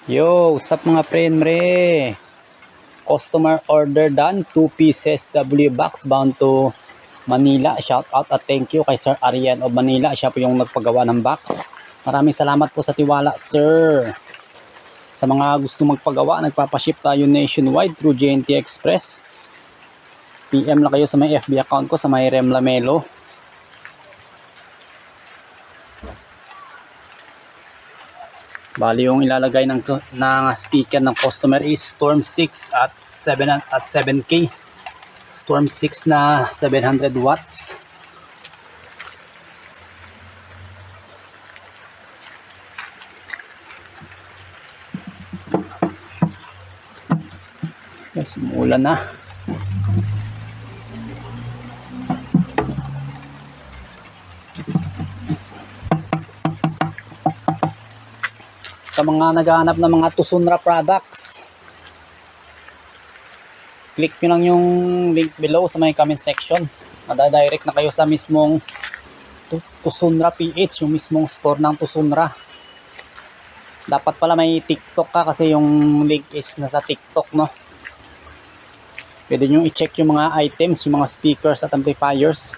Yo, sup mga pre? Customer order done, 2 pieces W box bound to Manila. Shout out at thank you kay Sir Ariel of Manila. Siya po yung nagpagawa ng box. Maraming salamat po sa tiwala, sir. Sa mga gusto magpagawa, nagpapaship tayo nationwide through JNT Express. PM lang kayo sa may FB account ko, sa may Rem Lamelo. Bali yung ilalagay ng speaker ng customer is Storm 6 at 7K. Storm 6 na 700 watts. Yes, umulan na. Sa mga naghahanap ng mga Tucsunra products, click nyo lang yung link below sa may comment section. Madadirect na kayo sa mismong Tucsunra PH, yung mismong store ng Tucsunra. Dapat pala may TikTok ka kasi yung link is nasa TikTok, no? Pwede nyo i-check yung mga items, yung mga speakers at amplifiers.